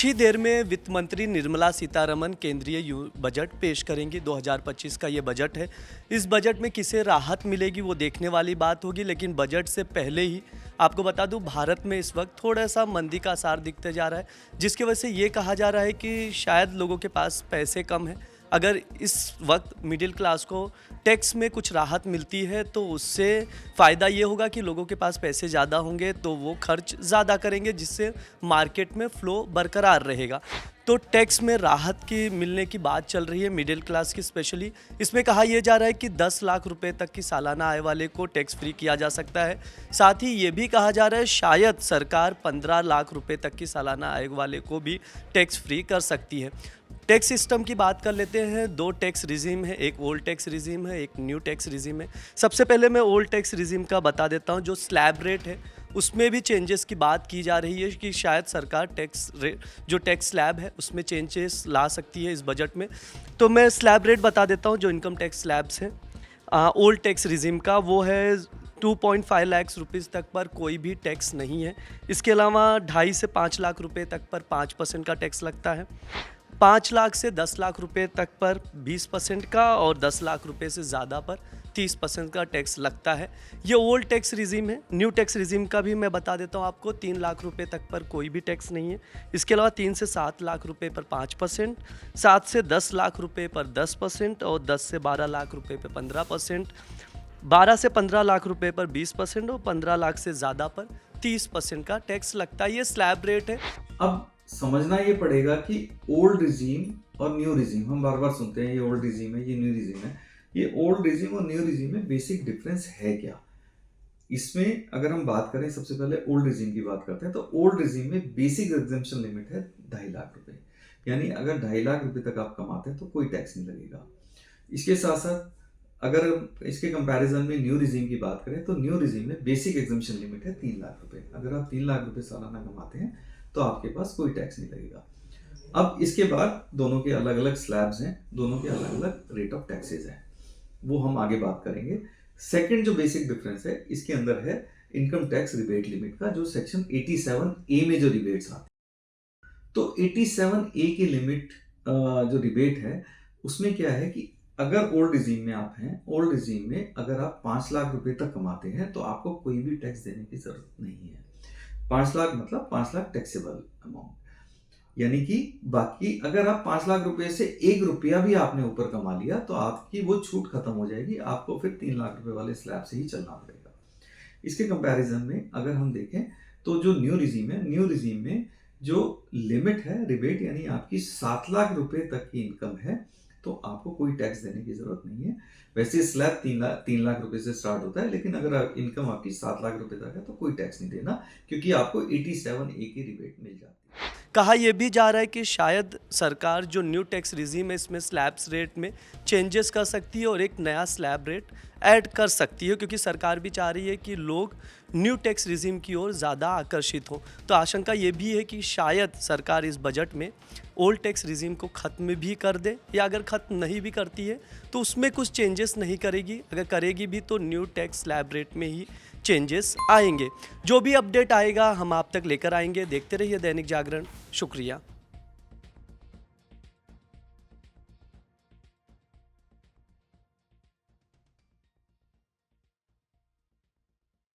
कुछ ही देर में वित्त मंत्री निर्मला सीतारमण केंद्रीय बजट पेश करेंगी। 2025 का ये बजट है। इस बजट में किसे राहत मिलेगी वो देखने वाली बात होगी, लेकिन बजट से पहले ही आपको बता दूं, भारत में इस वक्त थोड़ा सा मंदी का आसार दिखते जा रहा है, जिसकी वजह से ये कहा जा रहा है कि शायद लोगों के पास पैसे कम हैं। अगर इस वक्त मिडिल क्लास को टैक्स में कुछ राहत मिलती है तो उससे फ़ायदा ये होगा कि लोगों के पास पैसे ज़्यादा होंगे तो वो खर्च ज़्यादा करेंगे, जिससे मार्केट में फ़्लो बरकरार रहेगा। तो टैक्स में राहत की मिलने की बात चल रही है मिडिल क्लास की स्पेशली। इसमें कहा यह जा रहा है कि 10 लाख रुपए तक की सालाना आय वाले को टैक्स फ्री किया जा सकता है। साथ ही ये भी कहा जा रहा है शायद सरकार 15 लाख रुपए तक की सालाना आय वाले को भी टैक्स फ्री कर सकती है। टैक्स सिस्टम की बात कर लेते हैं। 2 टैक्स रिजीम है, एक ओल्ड टैक्स रिजीम है, एक न्यू टैक्स रिजीम है। सबसे पहले मैं ओल्ड टैक्स रिजीम का बता देता हूं। जो स्लैब रेट है उसमें भी चेंजेस की बात की जा रही है कि शायद सरकार जो टैक्स स्लैब है उसमें चेंजेस ला सकती है इस बजट में। तो मैं स्लैब रेट बता देता हूं। जो इनकम टैक्स स्लैब्स हैं ओल्ड टैक्स रिजीम का, वो है 2.5 लाख रुपीज़ तक पर कोई भी टैक्स नहीं है। इसके अलावा 2.5 से 5 लाख रुपए तक पर 5% का टैक्स लगता है। 5 लाख से 10 लाख रुपए तक पर 20% का, और 10 लाख रुपए से ज़्यादा पर 30% का टैक्स लगता है। ये ओल्ड टैक्स रिजीम है। न्यू टैक्स रिजीम का भी मैं बता देता हूँ आपको। 3 लाख रुपए तक पर कोई भी टैक्स नहीं है। इसके अलावा 3 से 7 लाख रुपए पर 5%, 7 से 10 लाख रुपए पर 10%, और 10 से 12 लाख रुपए पर 15%, 12 से 15 लाख रुपए पर 20%, और 15 लाख से ज़्यादा पर 30% का टैक्स लगता है। ये स्लैब रेट है। अब समझना ये पड़ेगा कि ओल्ड रिजीम और न्यू रिजीम, हम बार बार सुनते हैं ये ओल्ड रिजीम है, ये न्यू रिजीम है। ये ओल्ड रिजीम और न्यू रिजीम में बेसिक डिफरेंस है क्या? इसमें अगर हम बात करें, सबसे पहले ओल्ड रिजीम की बात करते हैं, तो ओल्ड रिजीम में बेसिक एग्जेम्पशन लिमिट है 2.5 लाख रुपए। यानी अगर 2.5 लाख रुपए तक आप कमाते हैं तो कोई टैक्स नहीं लगेगा। इसके साथ साथ अगर इसके कंपैरिजन में न्यू रिजीम की बात करें तो न्यू रिजीम में बेसिक एग्जेम्पशन लिमिट है 3 लाख रुपए। अगर आप 3 लाख रुपए सालाना कमाते हैं तो आपके पास कोई टैक्स नहीं लगेगा। अब इसके बाद दोनों के अलग अलग स्लैब्स हैं, दोनों के अलग अलग रेट ऑफ टैक्सेस हैं, वो हम आगे बात करेंगे। सेकंड जो बेसिक डिफरेंस है इसके अंदर है इनकम टैक्स रिबेट लिमिट का, जो सेक्शन 87A में जो रिबेट्स आते हैं। तो 87A की लिमिट जो रिबेट है उसमें क्या है कि अगर ओल्ड रिजीम में आप हैं, ओल्ड रिजीम में अगर आप 5 लाख रुपए तक कमाते हैं तो आपको कोई भी टैक्स देने की जरूरत नहीं है। 5 लाख मतलब 5 लाख टैक्सेबल अमाउंट। यानी कि बाकी अगर आप 5 लाख रुपए से 1 रुपया भी आपने ऊपर कमा लिया तो आपकी वो छूट खत्म हो जाएगी, आपको फिर 3 लाख रुपए वाले स्लैब से ही चलना पड़ेगा। इसके कंपैरिजन में अगर हम देखें तो जो न्यू रिजीम है, न्यू रिजीम में जो लिमिट है रिबेट, यानी आपकी 7 लाख रुपए तक की इनकम है तो आपको कोई टैक्स देने की जरूरत नहीं है। वैसे स्लैब 3 लाख रुपए से स्टार्ट होता है, लेकिन अगर इनकम आपकी 7 लाख रुपए तक है तो कोई टैक्स नहीं देना, क्योंकि आपको 87A की रिबेट मिल जाती है। कहा यह भी जा रहा है कि शायद सरकार जो न्यू टैक्स रिजीम है इसमें स्लैब्स रेट में चेंजेस कर सकती है और एक नया स्लैब रेट ऐड कर सकती है, क्योंकि सरकार भी चाह रही है कि लोग न्यू टैक्स रिजीम की ओर ज़्यादा आकर्षित हों। तो आशंका ये भी है कि शायद सरकार इस बजट में ओल्ड टैक्स रिजीम को ख़त्म भी कर दे, या अगर ख़त्म नहीं भी करती है तो उसमें कुछ चेंजेस नहीं करेगी। अगर करेगी भी तो न्यू टैक्स स्लैब रेट में ही चेंजेस आएंगे। जो भी अपडेट आएगा हम आप तक लेकर आएंगे। देखते रहिए दैनिक जागरण। शुक्रिया।